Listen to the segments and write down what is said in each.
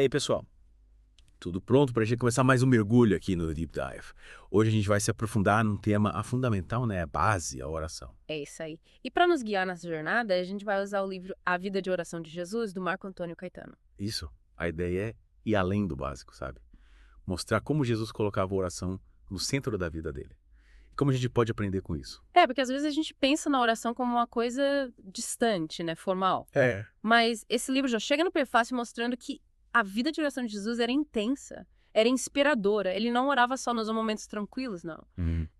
aí, pessoal? Tudo pronto para a gente começar mais um mergulho aqui no Deep Dive. Hoje a gente vai se aprofundar num tema fundamental, né? A base, a oração. É isso aí. E para nos guiar nessa jornada, a gente vai usar o livro A Vida de Oração de Jesus, do Marco Antônio Caetano. Isso, a ideia é ir além do básico, sabe? Mostrar como Jesus colocava a oração no centro da vida dele. E como a gente pode aprender com isso. Porque às vezes a gente pensa na oração como uma coisa distante, né, formal. Mas esse livro já chega no prefácio mostrando que a vida de oração de Jesus era intensa, era inspiradora. Ele não orava só nos momentos tranquilos, não.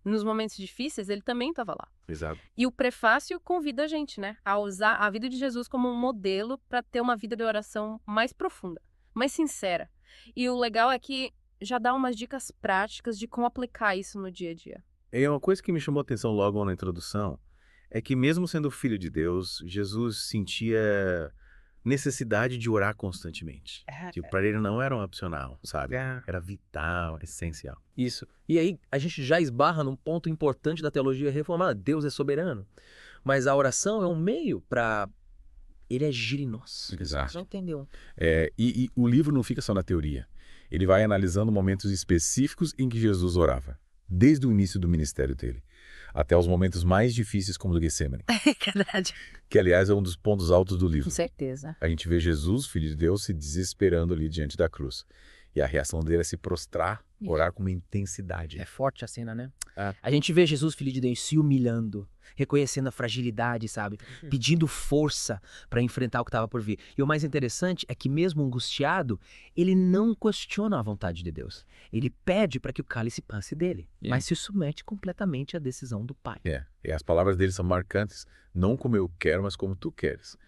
Nos momentos difíceis, ele também estava lá. Exato. E o prefácio convida a gente, né, a usar a vida de Jesus como um modelo para ter uma vida de oração mais profunda, mais sincera. E o legal é que já dá umas dicas práticas de como aplicar isso no dia a dia. E uma coisa que me chamou a atenção logo na introdução é que mesmo sendo filho de Deus, Jesus sentia necessidade de orar constantemente. Tipo, para ele não era um opcional, sabe? Era vital, essencial. Isso. E aí, a gente já esbarra num ponto importante da teologia reformada. Deus é soberano. Mas a oração é um meio para ele agir em nós. Exato. Você não entendeu? E o livro não fica só na teoria. Ele vai analisando momentos específicos em que Jesus orava. Desde o início do ministério dele, até os momentos mais difíceis como o do Getsemane. É verdade. Que, aliás, é um dos pontos altos do livro. Com certeza. A gente vê Jesus, filho de Deus, se desesperando ali diante da cruz. E a reação dele é se prostrar, orar com uma intensidade. É forte a cena, né? A gente vê Jesus, filho de Deus, se humilhando, reconhecendo a fragilidade, sabe? Pedindo força para enfrentar o que estava por vir. E o mais interessante é que mesmo angustiado, ele não questiona a vontade de Deus. Ele pede para que o cálice passe dele, mas se submete completamente à decisão do Pai. E as palavras dele são marcantes, não como eu quero, mas como tu queres.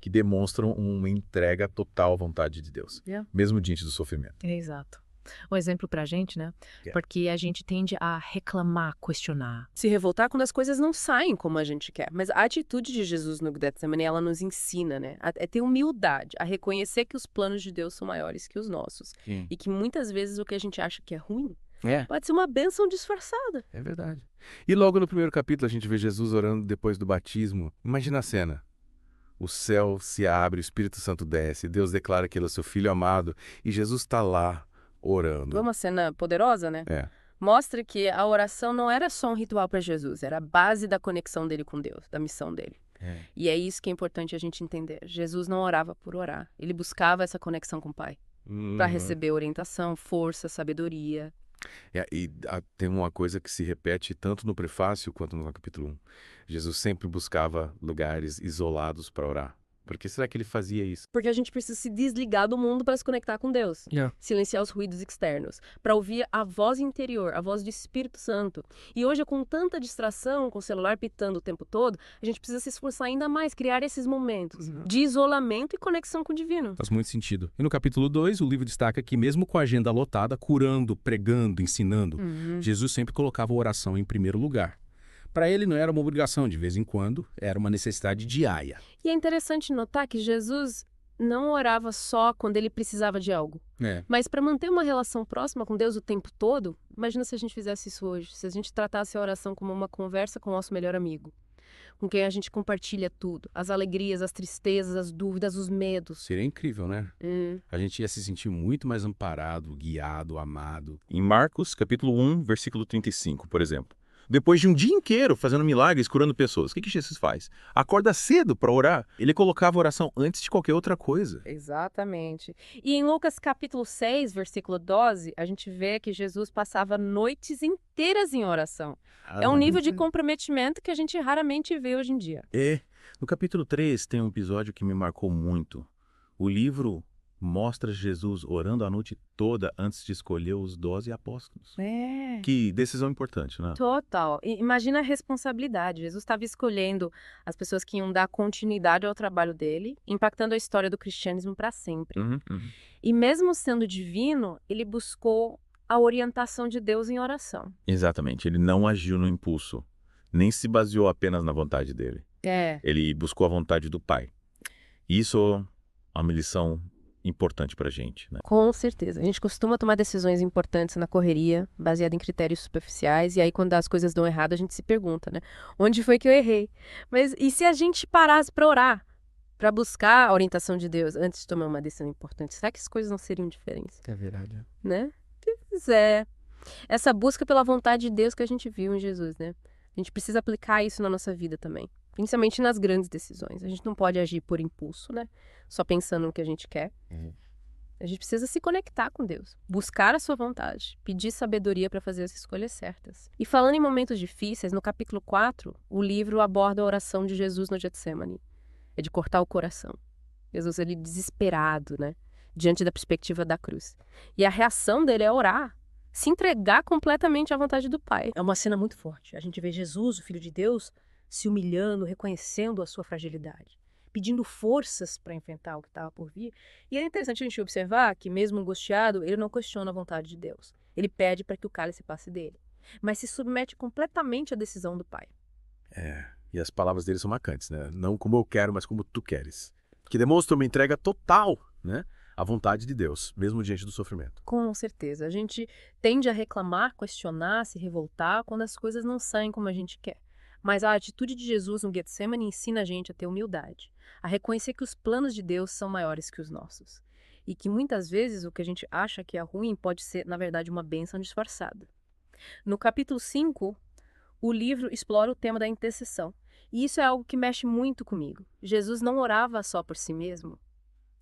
Que demonstram uma entrega total à vontade de Deus, mesmo diante do sofrimento. Exato. Um exemplo pra gente, né? Porque a gente tende a reclamar, questionar. Se revoltar quando as coisas não saem como a gente quer. Mas a atitude de Jesus no Getsemane, ela nos ensina, né? A ter humildade, a reconhecer que os planos de Deus são maiores que os nossos. E que muitas vezes o que a gente acha que é ruim pode ser uma bênção disfarçada. É verdade. E logo no primeiro capítulo a gente vê Jesus orando depois do batismo. Imagina a cena. O céu se abre, o Espírito Santo desce, Deus declara que ele é o seu filho amado e Jesus está lá orando. Foi uma cena poderosa, né? Mostra que a oração não era só um ritual para Jesus, era a base da conexão dele com Deus, da missão dele. E é isso que é importante a gente entender. Jesus não orava por orar, ele buscava essa conexão com o Pai, para receber orientação, força, sabedoria. Tem uma coisa que se repete tanto no prefácio quanto no capítulo 1. Jesus sempre buscava lugares isolados para orar. Por que será que ele fazia isso? Porque a gente precisa se desligar do mundo para se conectar com Deus. Silenciar os ruídos externos. Para ouvir a voz interior, a voz do Espírito Santo. E hoje, com tanta distração, com o celular pitando o tempo todo, a gente precisa se esforçar ainda mais, criar esses momentos de isolamento e conexão com o divino. Faz muito sentido. E no capítulo 2, o livro destaca que mesmo com a agenda lotada, curando, pregando, ensinando, Jesus sempre colocava a oração em primeiro lugar. Para ele não era uma obrigação, de vez em quando, era uma necessidade diária. E é interessante notar que Jesus não orava só quando ele precisava de algo. Mas para manter uma relação próxima com Deus o tempo todo, imagina se a gente fizesse isso hoje, se a gente tratasse a oração como uma conversa com o nosso melhor amigo, com quem a gente compartilha tudo, as alegrias, as tristezas, as dúvidas, os medos. Seria incrível, né? A gente ia se sentir muito mais amparado, guiado, amado. Em Marcos, capítulo 1, versículo 35, por exemplo. Depois de um dia inteiro fazendo milagres, curando pessoas, o que Jesus faz? Acorda cedo para orar. Ele colocava a oração antes de qualquer outra coisa. Exatamente. E em Lucas capítulo 6, versículo 12, a gente vê que Jesus passava noites inteiras em oração. É um nível de comprometimento que a gente raramente vê hoje em dia. No capítulo 3 tem um episódio que me marcou muito. O livro mostra Jesus orando a noite toda antes de escolher os 12 apóstolos. Que decisão importante, né? Total. E imagina a responsabilidade. Jesus estava escolhendo as pessoas que iam dar continuidade ao trabalho dele, impactando a história do cristianismo para sempre. E mesmo sendo divino, ele buscou a orientação de Deus em oração. Exatamente. Ele não agiu no impulso, nem se baseou apenas na vontade dele. Ele buscou a vontade do Pai. Isso é uma lição importante pra gente, né? Com certeza. A gente costuma tomar decisões importantes na correria, baseada em critérios superficiais, e aí quando as coisas dão errado, a gente se pergunta, né? Onde foi que eu errei? Mas e se a gente parasse pra orar? para buscar a orientação de Deus antes de tomar uma decisão importante. Será que as coisas não seriam diferentes? É verdade. Né? Pois é. Essa busca pela vontade de Deus que a gente viu em Jesus, né? A gente precisa aplicar isso na nossa vida também. Principalmente nas grandes decisões. A gente não pode agir por impulso, né? Só pensando no que a gente quer. A gente precisa se conectar com Deus, buscar a sua vontade, pedir sabedoria para fazer as escolhas certas. E falando em momentos difíceis, no capítulo 4, o livro aborda a oração de Jesus no Getsemane. É de cortar o coração. Jesus, ele desesperado, né? Diante da perspectiva da cruz. E a reação dele é orar, se entregar completamente à vontade do Pai. É uma cena muito forte. A gente vê Jesus, o Filho de Deus, se humilhando, reconhecendo a sua fragilidade, pedindo forças para enfrentar o que estava por vir. E é interessante a gente observar que, mesmo angustiado, ele não questiona a vontade de Deus. Ele pede para que o cálice passe dele, mas se submete completamente à decisão do Pai. E as palavras dele são marcantes, né? Não como eu quero, mas como tu queres. Que demonstra uma entrega total, né? À vontade de Deus, mesmo diante do sofrimento. Com certeza. A gente tende a reclamar, questionar, se revoltar quando as coisas não saem como a gente quer. Mas a atitude de Jesus no Getsemane ensina a gente a ter humildade, a reconhecer que os planos de Deus são maiores que os nossos. E que muitas vezes o que a gente acha que é ruim pode ser, na verdade, uma bênção disfarçada. No capítulo 5, o livro explora o tema da intercessão. E isso é algo que mexe muito comigo. Jesus não orava só por si mesmo,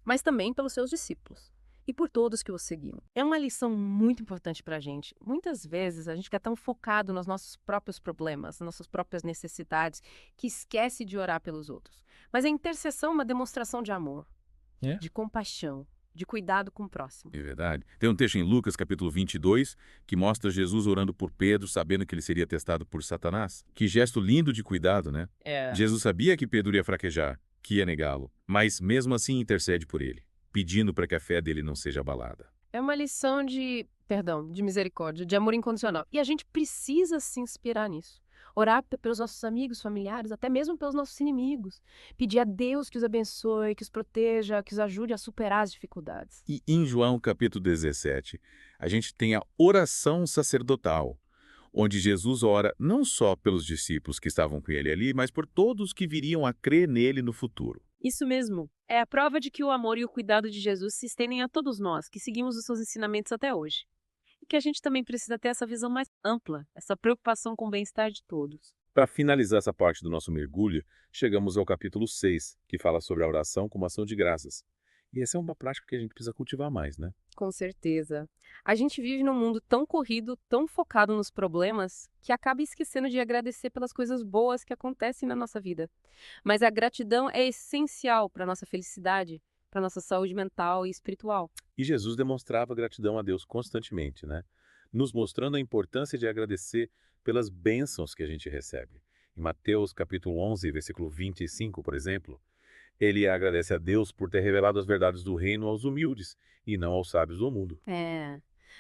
mas também pelos seus discípulos e por todos que o seguiam. É uma lição muito importante para a gente. Muitas vezes a gente fica tão focado nos nossos próprios problemas, nas nossas próprias necessidades, que esquece de orar pelos outros. Mas a intercessão é uma demonstração de amor, de compaixão, de cuidado com o próximo. É verdade. Tem um texto em Lucas, capítulo 22, que mostra Jesus orando por Pedro, sabendo que ele seria testado por Satanás. Que gesto lindo de cuidado, né? Jesus sabia que Pedro ia fraquejar, que ia negá-lo, mas mesmo assim intercede por ele, pedindo para que a fé dele não seja abalada. É uma lição de misericórdia, de amor incondicional. E a gente precisa se inspirar nisso. Orar pelos nossos amigos, familiares, até mesmo pelos nossos inimigos. Pedir a Deus que os abençoe, que os proteja, que os ajude a superar as dificuldades. E em João, capítulo 17, a gente tem a oração sacerdotal, onde Jesus ora não só pelos discípulos que estavam com ele ali, mas por todos que viriam a crer nele no futuro. Isso mesmo. É a prova de que o amor e o cuidado de Jesus se estendem a todos nós, que seguimos os seus ensinamentos até hoje. E que a gente também precisa ter essa visão mais ampla, essa preocupação com o bem-estar de todos. Para finalizar essa parte do nosso mergulho, chegamos ao capítulo 6, que fala sobre a oração como ação de graças. E essa é uma prática que a gente precisa cultivar mais, né? Com certeza. A gente vive num mundo tão corrido, tão focado nos problemas, que acaba esquecendo de agradecer pelas coisas boas que acontecem na nossa vida. Mas a gratidão é essencial para a nossa felicidade, para a nossa saúde mental e espiritual. E Jesus demonstrava gratidão a Deus constantemente, né? Nos mostrando a importância de agradecer pelas bênçãos que a gente recebe. Em Mateus capítulo 11, versículo 25, por exemplo, ele agradece a Deus por ter revelado as verdades do reino aos humildes e não aos sábios do mundo.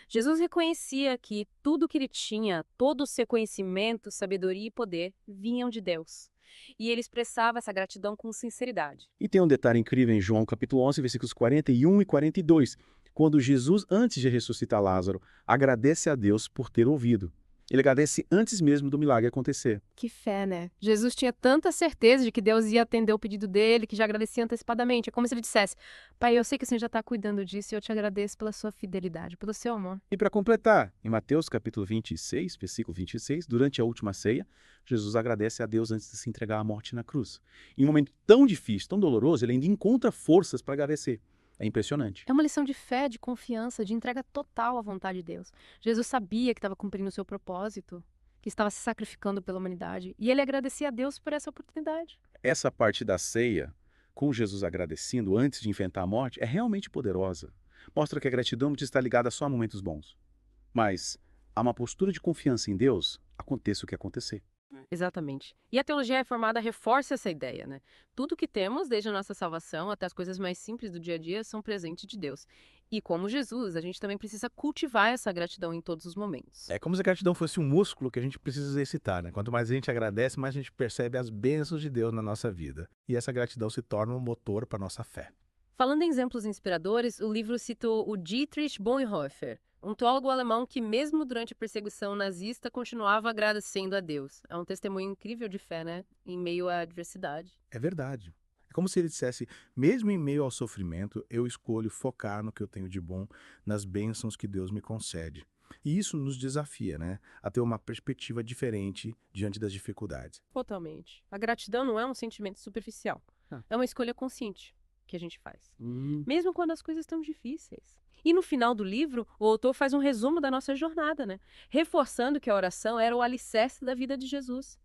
Jesus reconhecia que tudo que ele tinha, todo o seu conhecimento, sabedoria e poder, vinham de Deus. E ele expressava essa gratidão com sinceridade. E tem um detalhe incrível em João capítulo 11, versículos 41 e 42, quando Jesus, antes de ressuscitar Lázaro, agradece a Deus por ter ouvido. Ele agradece antes mesmo do milagre acontecer. Que fé, né? Jesus tinha tanta certeza de que Deus ia atender o pedido dele, que já agradecia antecipadamente. É como se ele dissesse: Pai, eu sei que o Senhor já está cuidando disso e eu te agradeço pela sua fidelidade, pelo seu amor. E para completar, em Mateus capítulo 26, versículo 26, durante a última ceia, Jesus agradece a Deus antes de se entregar à morte na cruz. Em um momento tão difícil, tão doloroso, ele ainda encontra forças para agradecer. É impressionante. É uma lição de fé, de confiança, de entrega total à vontade de Deus. Jesus sabia que estava cumprindo o seu propósito, que estava se sacrificando pela humanidade, e ele agradecia a Deus por essa oportunidade. Essa parte da ceia, com Jesus agradecendo antes de enfrentar a morte, é realmente poderosa. Mostra que a gratidão não está ligada só a momentos bons. Mas há uma postura de confiança em Deus, aconteça o que acontecer. Exatamente. E a teologia reformada reforça essa ideia, né? Tudo que temos, desde a nossa salvação até as coisas mais simples do dia a dia, são presentes de Deus. E como Jesus, a gente também precisa cultivar essa gratidão em todos os momentos. É como se a gratidão fosse um músculo que a gente precisa exercitar, né? Quanto mais a gente agradece, mais a gente percebe as bênçãos de Deus na nossa vida. E essa gratidão se torna um motor para a nossa fé. Falando em exemplos inspiradores, o livro citou o Dietrich Bonhoeffer, um teólogo alemão que, mesmo durante a perseguição nazista, continuava agradecendo a Deus. É um testemunho incrível de fé, né? Em meio à adversidade. É verdade. Como se ele dissesse, mesmo em meio ao sofrimento, eu escolho focar no que eu tenho de bom, nas bênçãos que Deus me concede. E isso nos desafia, né? A ter uma perspectiva diferente diante das dificuldades. Totalmente. A gratidão não é um sentimento superficial. É uma escolha consciente que a gente faz. Mesmo quando as coisas estão difíceis. E no final do livro, o autor faz um resumo da nossa jornada, né? Reforçando que a oração era o alicerce da vida de Jesus.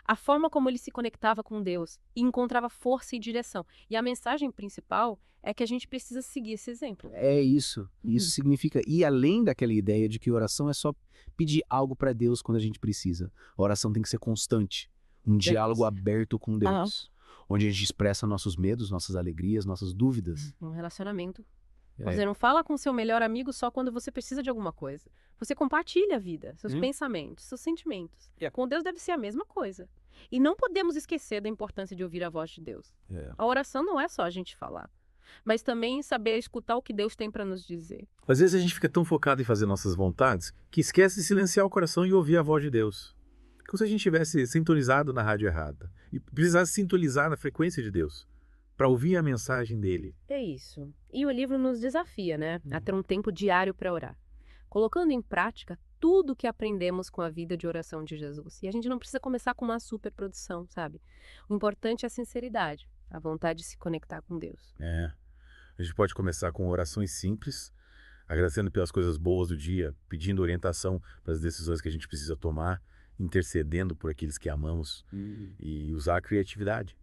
A forma como ele se conectava com Deus e encontrava força e direção. E a mensagem principal é que a gente precisa seguir esse exemplo. É isso. Isso significa ir além daquela ideia de que oração é só pedir algo para Deus quando a gente precisa. A oração tem que ser constante. Um diálogo aberto com Deus. Onde a gente expressa nossos medos, nossas alegrias, nossas dúvidas. Um relacionamento. Você não fala com seu melhor amigo só quando você precisa de alguma coisa. Você compartilha a vida, seus pensamentos, seus sentimentos. Com Deus deve ser a mesma coisa. E não podemos esquecer da importância de ouvir a voz de Deus. A oração não é só a gente falar, mas também saber escutar o que Deus tem para nos dizer. Às vezes a gente fica tão focado em fazer nossas vontades que esquece de silenciar o coração e ouvir a voz de Deus. Como se a gente tivesse sintonizado na rádio errada e precisasse sintonizar na frequência de Deus para ouvir a mensagem dele. É isso. E o livro nos desafia, né? A ter um tempo diário para orar. Colocando em prática tudo o que aprendemos com a vida de oração de Jesus. E a gente não precisa começar com uma superprodução, sabe? O importante é a sinceridade, a vontade de se conectar com Deus. A gente pode começar com orações simples, agradecendo pelas coisas boas do dia, pedindo orientação para as decisões que a gente precisa tomar, intercedendo por aqueles que amamos e usar a criatividade.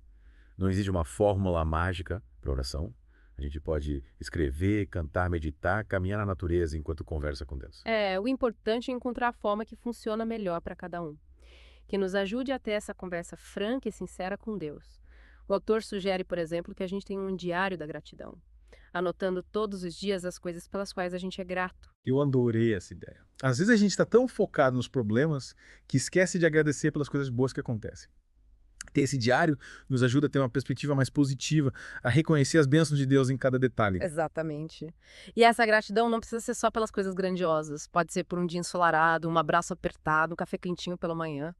Não existe uma fórmula mágica para oração. A gente pode escrever, cantar, meditar, caminhar na natureza enquanto conversa com Deus. O importante é encontrar a forma que funciona melhor para cada um. Que nos ajude a ter essa conversa franca e sincera com Deus. O autor sugere, por exemplo, que a gente tenha um diário da gratidão, anotando todos os dias as coisas pelas quais a gente é grato. Eu adorei essa ideia. Às vezes a gente está tão focado nos problemas que esquece de agradecer pelas coisas boas que acontecem. Ter esse diário nos ajuda a ter uma perspectiva mais positiva, a reconhecer as bênçãos de Deus em cada detalhe. Exatamente. E essa gratidão não precisa ser só pelas coisas grandiosas. Pode ser por um dia ensolarado, um abraço apertado, um café quentinho pela manhã.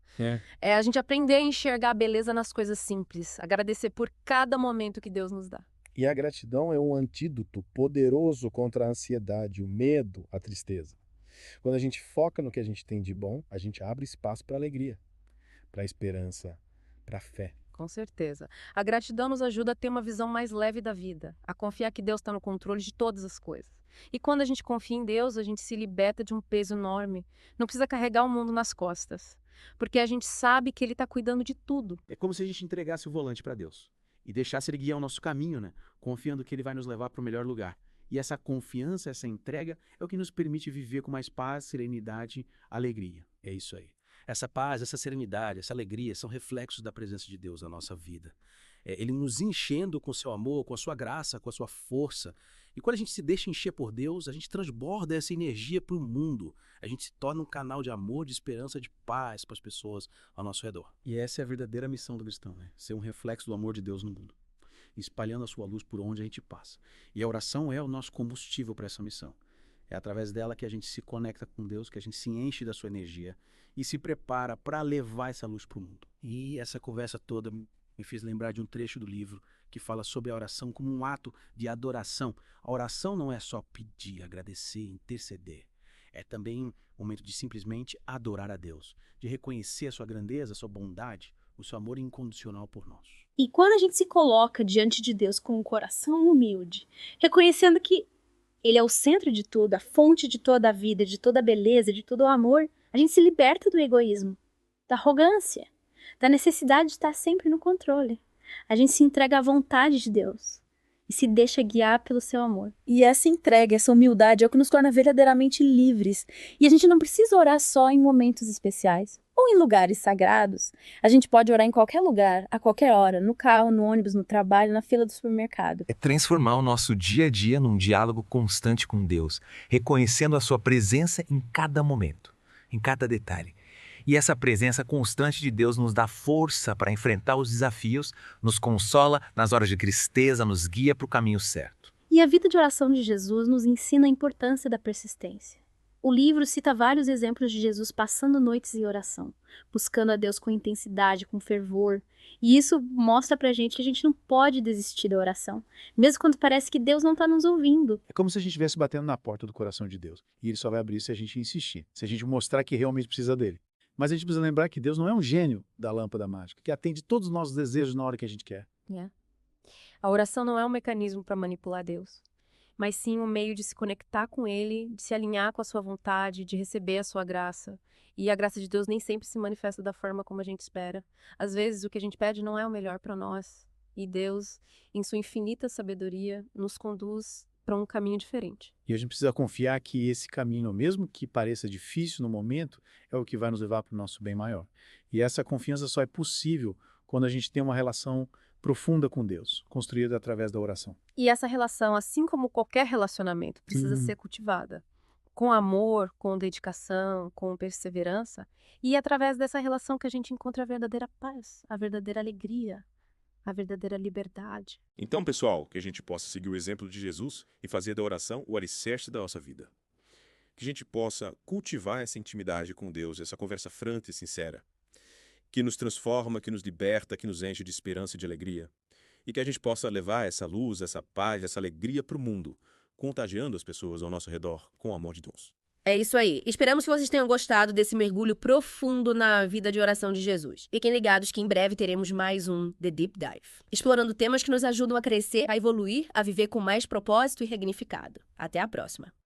É a gente aprender a enxergar a beleza nas coisas simples, agradecer por cada momento que Deus nos dá. E a gratidão é um antídoto poderoso contra a ansiedade, o medo, a tristeza. Quando a gente foca no que a gente tem de bom, a gente abre espaço para a alegria, para a esperança, para a fé. Com certeza. A gratidão nos ajuda a ter uma visão mais leve da vida, a confiar que Deus está no controle de todas as coisas. E quando a gente confia em Deus, a gente se liberta de um peso enorme. Não precisa carregar o mundo nas costas, porque a gente sabe que Ele está cuidando de tudo. É como se a gente entregasse o volante para Deus e deixasse Ele guiar o nosso caminho, né? Confiando que Ele vai nos levar para o melhor lugar. E essa confiança, essa entrega é o que nos permite viver com mais paz, serenidade, alegria. É isso aí. Essa paz, essa serenidade, essa alegria são reflexos da presença de Deus na nossa vida. Ele nos enchendo com o seu amor, com a sua graça, com a sua força. E quando a gente se deixa encher por Deus, a gente transborda essa energia para o mundo. A gente se torna um canal de amor, de esperança, de paz para as pessoas ao nosso redor. E essa é a verdadeira missão do cristão, né? Ser um reflexo do amor de Deus no mundo, espalhando a sua luz por onde a gente passa. E a oração é o nosso combustível para essa missão. É através dela que a gente se conecta com Deus, que a gente se enche da sua energia e se prepara para levar essa luz para o mundo. E essa conversa toda me fez lembrar de um trecho do livro que fala sobre a oração como um ato de adoração. A oração não é só pedir, agradecer, interceder. É também um momento de simplesmente adorar a Deus, de reconhecer a sua grandeza, a sua bondade, o seu amor incondicional por nós. E quando a gente se coloca diante de Deus com um coração humilde, reconhecendo que Ele é o centro de tudo, a fonte de toda a vida, de toda a beleza, de todo o amor, a gente se liberta do egoísmo, da arrogância, da necessidade de estar sempre no controle. A gente se entrega à vontade de Deus e se deixa guiar pelo seu amor. E essa entrega, essa humildade é o que nos torna verdadeiramente livres. E a gente não precisa orar só em momentos especiais ou em lugares sagrados. A gente pode orar em qualquer lugar, a qualquer hora, no carro, no ônibus, no trabalho, na fila do supermercado. É transformar o nosso dia a dia num diálogo constante com Deus, reconhecendo a sua presença em cada momento, em cada detalhe. E essa presença constante de Deus nos dá força para enfrentar os desafios, nos consola nas horas de tristeza, nos guia para o caminho certo. E a vida de oração de Jesus nos ensina a importância da persistência. O livro cita vários exemplos de Jesus passando noites em oração, buscando a Deus com intensidade, com fervor. E isso mostra pra gente que a gente não pode desistir da oração, mesmo quando parece que Deus não está nos ouvindo. É como se a gente estivesse batendo na porta do coração de Deus. E ele só vai abrir se a gente insistir, se a gente mostrar que realmente precisa dele. Mas a gente precisa lembrar que Deus não é um gênio da lâmpada mágica, que atende todos os nossos desejos na hora que a gente quer. A oração não é um mecanismo para manipular Deus, mas sim um meio de se conectar com Ele, de se alinhar com a sua vontade, de receber a sua graça. E a graça de Deus nem sempre se manifesta da forma como a gente espera. Às vezes o que a gente pede não é o melhor para nós. E Deus, em sua infinita sabedoria, nos conduz para um caminho diferente. E a gente precisa confiar que esse caminho, mesmo que pareça difícil no momento, é o que vai nos levar para o nosso bem maior. E essa confiança só é possível quando a gente tem uma relação profunda com Deus, construída através da oração. E essa relação, assim como qualquer relacionamento, precisa ser cultivada. Com amor, com dedicação, com perseverança. E é através dessa relação que a gente encontra a verdadeira paz, a verdadeira alegria, a verdadeira liberdade. Então, pessoal, que a gente possa seguir o exemplo de Jesus e fazer da oração o alicerce da nossa vida. Que a gente possa cultivar essa intimidade com Deus, essa conversa franca e sincera, que nos transforma, que nos liberta, que nos enche de esperança e de alegria. E que a gente possa levar essa luz, essa paz, essa alegria para o mundo, contagiando as pessoas ao nosso redor com o amor de Deus. É isso aí. Esperamos que vocês tenham gostado desse mergulho profundo na vida de oração de Jesus. Fiquem ligados que em breve teremos mais um The Deep Dive, explorando temas que nos ajudam a crescer, a evoluir, a viver com mais propósito e significado. Até a próxima.